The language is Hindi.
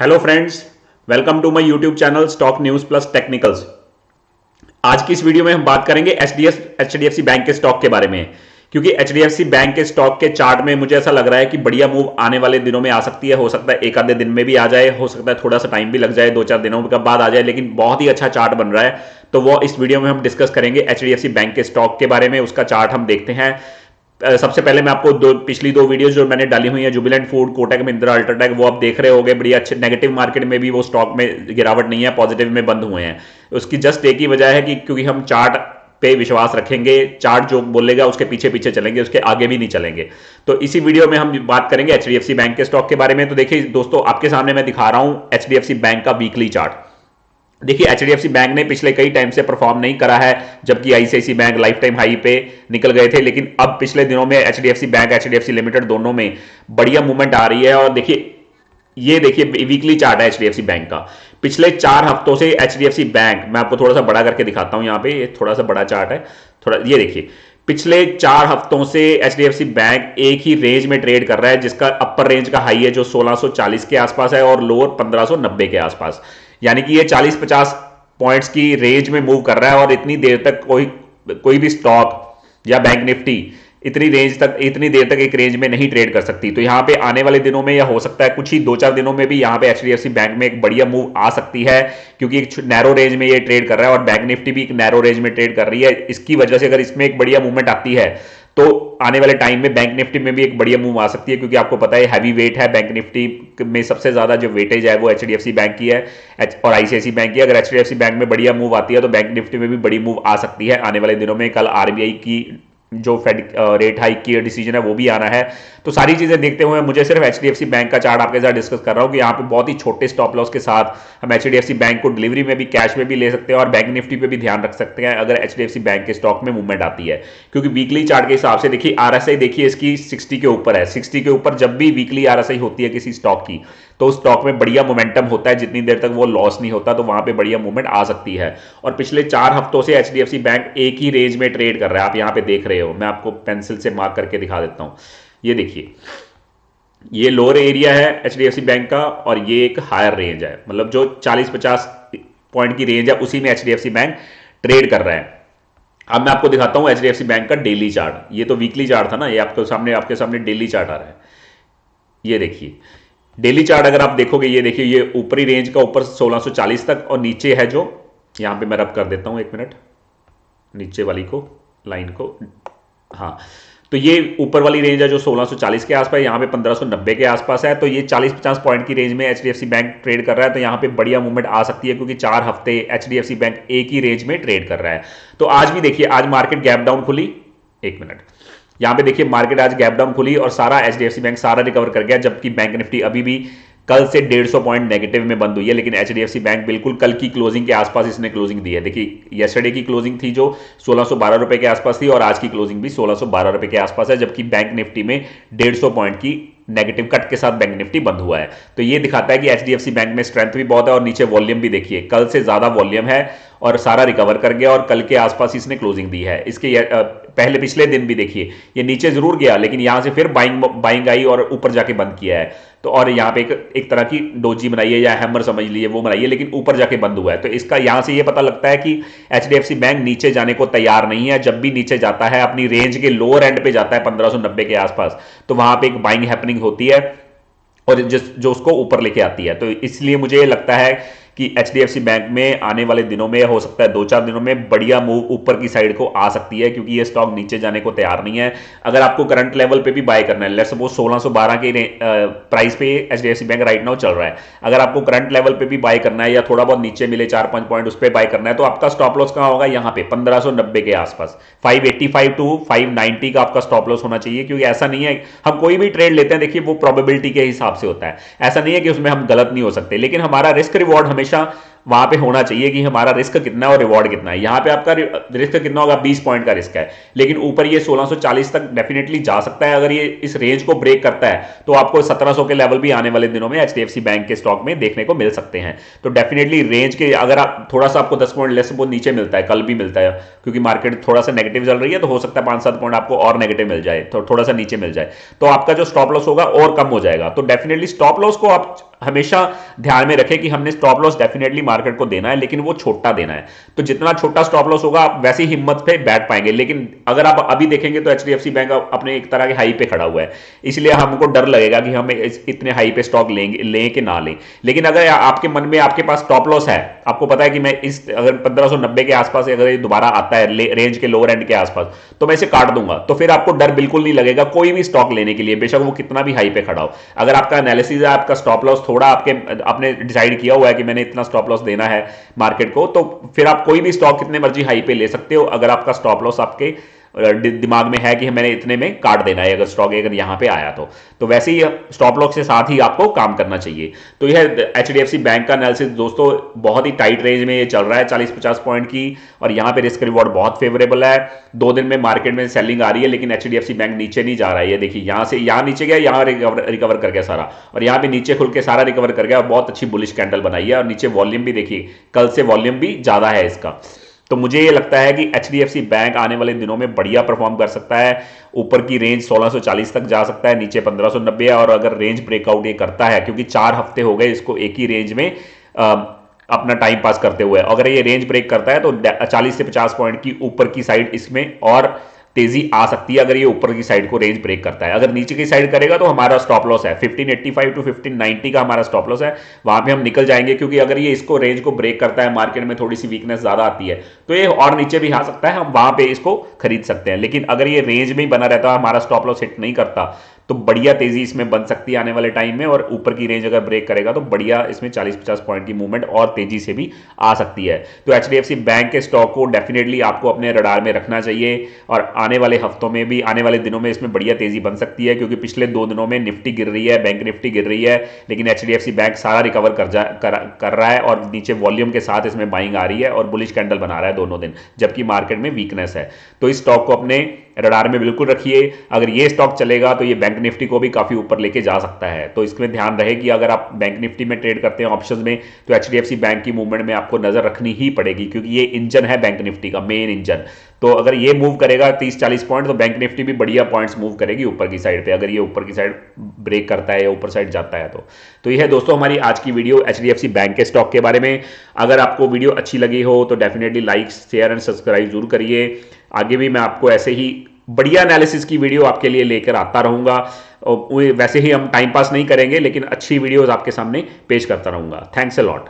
Hello friends, welcome to my YouTube channel stock news plus technicals. आज की इस वीडियो में हम बात करेंगे एचडीएफसी बैंक के स्टॉक के बारे में, क्योंकि एचडीएफसी बैंक के स्टॉक के चार्ट में मुझे ऐसा लग रहा है कि बढ़िया मूव आने वाले दिनों में आ सकती है। हो सकता है एक आधे दिन में भी आ जाए, हो सकता है थोड़ा सा टाइम भी लग जाए, 2-4 दिनों के बाद आ जाए, लेकिन बहुत ही अच्छा चार्ट बन रहा है। तो वो इस वीडियो में हम डिस्कस करेंगे एचडीएफसी बैंक के स्टॉक के बारे में। उसका चार्ट हम देखते हैं। सबसे पहले मैं आपको पिछली दो वीडियोस जो मैंने डाली हुई है, जुबिलेंट फूड, कोटक महिंद्रा, अल्ट्राटेक, वो आप देख रहे होंगे। बढ़िया अच्छे नेगेटिव मार्केट में भी वो स्टॉक में गिरावट नहीं है, पॉजिटिव में बंद हुए हैं। उसकी जस्ट एक ही वजह है कि क्योंकि हम चार्ट पे विश्वास रखेंगे, चार्ट जो बोलेगा उसके पीछे पीछे चलेंगे, उसके आगे भी नहीं चलेंगे। तो इसी वीडियो में हम बात करेंगे एचडीएफसी बैंक के स्टॉक के बारे में। तो देखिए दोस्तों, आपके सामने मैं दिखा रहा हूं एचडीएफसी बैंक का वीकली चार्ट। देखिए एचडीएफसी बैंक ने पिछले कई टाइम से परफॉर्म नहीं करा है, जबकि ICICI bank lifetime high पे निकल गए थे। लेकिन अब पिछले दिनों में एचडीएफसी बैंक, एचडीएफसी लिमिटेड दोनों में बढ़िया मूवमेंट आ रही है। और देखिए, ये देखिए वीकली चार्ट है एचडीएफसी बैंक का। पिछले 4 हफ्तों से एचडीएफसी बैंक, मैं आपको थोड़ा सा बड़ा करके दिखाता हूं, यहां पे ये थोड़ा सा बड़ा चार्ट है। थोड़ा ये देखिए, पिछले 4 हफ्तों से एचडीएफसी बैंक एक ही रेंज में ट्रेड कर रहा है, जिसका अपर रेंज का हाई है जो 1640 के आसपास है और लोअर 1590 के आसपास। यानी कि ये 40-50 पॉइंट्स की रेंज में मूव कर रहा है। और इतनी देर तक कोई भी स्टॉक या बैंक निफ्टी इतनी देर तक एक रेंज में नहीं ट्रेड कर सकती। तो यहां पे आने वाले दिनों में, या हो सकता है कुछ ही 2-4 दिनों में भी, यहां पे एचडीएफसी बैंक में एक बढ़िया मूव आ सकती है, क्योंकि एक नैरो रेंज में ये ट्रेड कर रहा है और बैंक निफ्टी भी एक नैरो रेंज में ट्रेड कर रही है। इसकी वजह से अगर इसमें एक बढ़िया मूवमेंट आती है तो आने वाले टाइम में बैंक निफ्टी में भी एक बढ़िया मूव आ सकती है, क्योंकि आपको पता है हैवी वेट है बैंक निफ्टी में। सबसे ज्यादा जो वेटेज है वो एचडीएफसी बैंक की है और आईसीआईसी बैंक की। अगर एचडीएफसी बैंक में बढ़िया मूव आती है तो बैंक निफ्टी में भी बड़ी मूव आ सकती है आने वाले दिनों में। कल आरबीआई की जो फेड रेट हाइक की डिसीजन है वो भी आना है। तो सारी चीजें देखते हुए मुझे सिर्फ एचडीएफसी बैंक का चार्ट आपके साथ डिस्कस कर रहा हूं कि यहाँ पे बहुत ही छोटे स्टॉप लॉस के साथ हम एचडीएफसी बैंक को डिलीवरी में भी, कैश में भी ले सकते हैं और बैंक निफ्टी पे भी ध्यान रख सकते हैं अगर एचडीएफसी बैंक के स्टॉक में मूवमेंट आती है। क्योंकि वीकली चार्ट के हिसाब से देखिए, आरएसआई देखिए इसकी 60 के ऊपर है। 60 के ऊपर जब भी वीकली आरएसआई होती है किसी स्टॉक की, तो उस स्टॉक में बढ़िया मोमेंटम होता है। जितनी देर तक वो लॉस नहीं होता तो वहां पे बढ़िया मूवमेंट आ सकती है। और पिछले 4 हफ्तों से एचडीएफसी बैंक एक ही रेंज में ट्रेड कर रहा है। आप यहां पे देख रहे हो, मैं आपको पेंसिल से मार्क करके दिखा देता हूं। ये देखिए, ये लोअर एरिया है एचडीएफसी बैंक का और ये एक हायर रेंज है। मतलब जो 40-50 पॉइंट की रेंज है उसी में एचडीएफसी बैंक ट्रेड कर रहा है। अब मैं आपको दिखाता हूं एचडीएफसी बैंक का डेली चार्ट। ये तो वीकली चार्ट था ना, ये आपके सामने डेली चार्ट आ रहा है। ये देखिए डेली चार्ट, अगर आप देखोगे, ये देखिए, ये ऊपरी रेंज का ऊपर 1640 तक और नीचे है जो, यहां पे मैं रब कर देता हूं, 1 मिनट, नीचे वाली को, लाइन को, हाँ। तो ये ऊपर वाली रेंज है जो 1640 के आसपास, यहाँ पे 1590 के आसपास है। तो ये 40-50 पॉइंट की रेंज में एचडीएफसी बैंक ट्रेड कर रहा है। तो यहाँ पे बढ़िया मूवमेंट आ सकती है, क्योंकि 4 हफ्ते एचडीएफसी बैंक एक ही रेंज में ट्रेड कर रहा है। तो आज भी देखिए, आज मार्केट गैप डाउन खुली, 1 मिनट, यहाँ पे देखिए मार्केट आज गैप डाउन खुली और सारा एचडीएफसी बैंक सारा रिकवर कर गया, जबकि बैंक निफ्टी अभी भी कल से 150 पॉइंट नेगेटिव में बंद हुई है। लेकिन एचडीएफसी बैंक बिल्कुल कल की क्लोजिंग के आसपास इसने क्लोजिंग दी है। देखिए येस्टरडे की क्लोजिंग थी जो 1612 रुपए के आसपास थी और आज की क्लोजिंग भी 1612 रुपए के आसपास है, जबकि बैंक निफ्टी में 150 पॉइंट की नेगेटिव कट के साथ बैंक निफ्टी बंद हुआ है। तो ये दिखाता है कि एचडीएफसी बैंक में स्ट्रेंथ भी बहुत है। और नीचे वॉल्यूम भी देखिए, कल से ज्यादा वॉल्यूम है और सारा रिकवर कर गया और कल के आसपास इसने क्लोजिंग दी है। इसके पहले पिछले दिन भी देखिए ये नीचे जरूर गया, लेकिन यहां से फिर बाइंग आई और ऊपर जाके बंद किया है। तो और यहाँ पे एक तरह की डोजी बनाई है या हैमर समझ लीजिए, वो बनाई है, लेकिन ऊपर जाके बंद हुआ है। तो इसका यहां से ये पता लगता है कि एचडीएफसी बैंक नीचे जाने को तैयार नहीं है। जब भी नीचे जाता है, अपनी रेंज के लोअर एंड पे जाता है 1590 के आसपास, तो वहां पे एक बाइंग हैपनिंग होती है और जो उसको ऊपर लेके आती है। तो इसलिए मुझे लगता है कि एचडीएफसी बैंक में आने वाले दिनों में, हो सकता है 2-4 दिनों में, बढ़िया मूव ऊपर की साइड को आ सकती है, क्योंकि ये स्टॉक नीचे जाने को तैयार नहीं है। अगर आपको करंट लेवल पे भी बाय करना है, लेट्स सपोज 1612 के प्राइस पे एचडीएफसी बैंक राइट नाउ चल रहा है, अगर आपको करंट लेवल पे भी बाय करना है या थोड़ा बहुत नीचे मिले 4-5 पॉइंट उस पर बाय करना है, तो आपका स्टॉप लॉस कहां होगा? यहाँ पे 1590 के आसपास, 585 टू 590 का आपका स्टॉप लॉस होना चाहिए। क्योंकि ऐसा नहीं है, हम कोई भी ट्रेड लेते हैं, देखिए वो प्रोबेबिलिटी के हिसाब से होता है। ऐसा नहीं है कि उसमें हम गलत नहीं हो सकते, लेकिन हमारा रिस्क रिवॉर्ड हमेशा वहां पे होना चाहिए कि हमारा रिस्क कितना है और रिवॉर्ड कितना है। यहां पे आपका रिस्क कितना होगा? 20 पॉइंट का रिस्क है, लेकिन ऊपर ये 1640 तक डेफिनेटली जा सकता है। अगर ये इस रेंज को ब्रेक करता है तो आपको 1700 के लेवल भी आने वाले दिनों में एचडीएफसी बैंक के स्टॉक में देखने को मिल सकते हैं। तो डेफिनेटली रेंज के, अगर आप थोड़ा सा आपको 10 पॉइंट लेस वो नीचे मिलता है, कल भी मिलता है, क्योंकि मार्केट थोड़ा सा नेगेटिव चल रही है, तो हो सकता है 5-7 पॉइंट आपको और नेगेटिव मिल जाए, तो थोड़ा सा नीचे मिल जाए, तो आपका जो स्टॉप लॉस होगा और कम हो जाएगा। तो डेफिनेटली स्टॉप लॉस को आप हमेशा ध्यान में रखें कि हमने स्टॉप लॉस डेफिनेटली मार्केट को देना है, लेकिन वो छोटा देना है। तो जितना छोटा स्टॉप लॉस होगा आप वैसी हिम्मत पे बैठ पाएंगे। लेकिन अगर आप अभी देखेंगे तो एचडीएफसी बैंक अपने एक तरह के हाई पे खड़ा हुआ है, इसलिए हमको डर लगेगा कि हम इतने हाई पे स्टॉक लें कि ना लें। लेकिन अगर आपके मन में आपके पास स्टॉप लॉस है, आपको पता है कि मैं इस अगर 1590 के आसपास अगर ये दोबारा आता है रेंज के लोअर एंड के आसपास, तो मैं इसे काट दूंगा, तो फिर आपको डर बिल्कुल नहीं लगेगा कोई भी स्टॉक लेने के लिए, बेशक वो कितना भी हाई पे खड़ा हो। अगर आपका एनालिसिस है, आपका स्टॉप लॉस थोड़ा आपने डिसाइड किया हुआ है कि मैंने इतना स्टॉप लॉस देना है मार्केट को, तो फिर आप कोई भी स्टॉक कितने मर्जी हाई पे ले सकते हो, अगर आपका स्टॉप लॉस आपके दिमाग में है कि मैंने इतने में काट देना है अगर स्टॉक अगर यहां पे आया तो वैसे ही स्टॉप लॉस के साथ ही आपको काम करना चाहिए। तो यह एचडीएफसी बैंक का एनालिसिस दोस्तों बहुत ही टाइट रेंज में ये चल रहा है 40-50 पॉइंट की, और यहां पे रिस्क रिवॉर्ड बहुत फेवरेबल है। 2 दिन में मार्केट में सेलिंग आ रही है, लेकिन एचडीएफसी बैंक नीचे नहीं जा रहा है। ये देखिए यहां से यहां नीचे गया, यहां रिकवर कर गया सारा, और यहां पे नीचे खुल के सारा रिकवर कर गया, बहुत अच्छी बुलिश कैंडल बनाई है। और नीचे वॉल्यूम भी देखिए, कल से वॉल्यूम भी ज्यादा है इसका। तो मुझे ये लगता है कि एचडीएफसी बैंक आने वाले दिनों में बढ़िया परफॉर्म कर सकता है। ऊपर की रेंज 1640 तक जा सकता है, नीचे 1590 है। और अगर रेंज ब्रेकआउट ये करता है, क्योंकि 4 हफ्ते हो गए इसको एक ही रेंज में अपना टाइम पास करते हुए, अगर ये रेंज ब्रेक करता है तो 40 से 50 पॉइंट की ऊपर की साइड इसमें और तेजी आ सकती है, अगर ये ऊपर की साइड को रेंज ब्रेक करता है। अगर नीचे की साइड करेगा तो हमारा स्टॉप लॉस है 1585 टू 1590 का हमारा स्टॉप लॉस है, वहां पे हम निकल जाएंगे। क्योंकि अगर ये इसको रेंज को ब्रेक करता है, मार्केट में थोड़ी सी वीकनेस ज्यादा आती है, तो ये और नीचे भी आ सकता है, हम वहां पे इसको खरीद सकते हैं। लेकिन अगर ये रेंज में ही बना रहता है, हमारा स्टॉप लॉस हिट नहीं करता, तो बढ़िया तेजी इसमें बन सकती है आने वाले टाइम में। और ऊपर की रेंज अगर ब्रेक करेगा तो बढ़िया इसमें 40-50 पॉइंट की मूवमेंट और तेजी से भी आ सकती है। तो एचडीएफसी बैंक के स्टॉक को डेफिनेटली आपको अपने रडार में रखना चाहिए, और आने वाले हफ्तों में भी, आने वाले दिनों में इसमें बढ़िया तेजी बन सकती है। क्योंकि पिछले 2 दिनों में निफ्टी गिर रही है, बैंक निफ्टी गिर रही है, लेकिन एचडीएफसी बैंक सारा रिकवर कर रहा है, और नीचे वॉल्यूम के साथ इसमें बाइंग आ रही है और बुलिश कैंडल बना रहा है दोनों दिन, जबकि मार्केट में वीकनेस है। तो इस स्टॉक को अपने रडार में बिल्कुल रखिए। अगर ये स्टॉक चलेगा तो ये बैंक निफ्टी को भी काफी ऊपर लेके जा सकता है। तो इसमें ध्यान रहे कि अगर आप बैंक निफ्टी में ट्रेड करते हैं ऑप्शंस में, तो एचडीएफसी बैंक की मूवमेंट में आपको नजर रखनी ही पड़ेगी, क्योंकि ये इंजन है बैंक निफ्टी का, मेन इंजन। तो अगर ये मूव करेगा 30-40 पॉइंट, तो बैंक निफ्टी भी बढ़िया पॉइंट्स मूव करेगी ऊपर की साइड पे, अगर ये ऊपर की साइड ब्रेक करता है या ऊपर साइड जाता है तो ये है दोस्तों हमारी आज की वीडियो एचडीएफसी बैंक के स्टॉक के बारे में। अगर आपको वीडियो अच्छी लगी हो तो definitely like, share and subscribe जरूर करिए। आगे भी मैं आपको ऐसे ही बढ़िया एनालिसिस की वीडियो आपके लिए लेकर आता रहूंगा। वैसे ही हम टाइम पास नहीं करेंगे, लेकिन अच्छी वीडियोस आपके सामने पेश करता रहूंगा। Thanks a lot.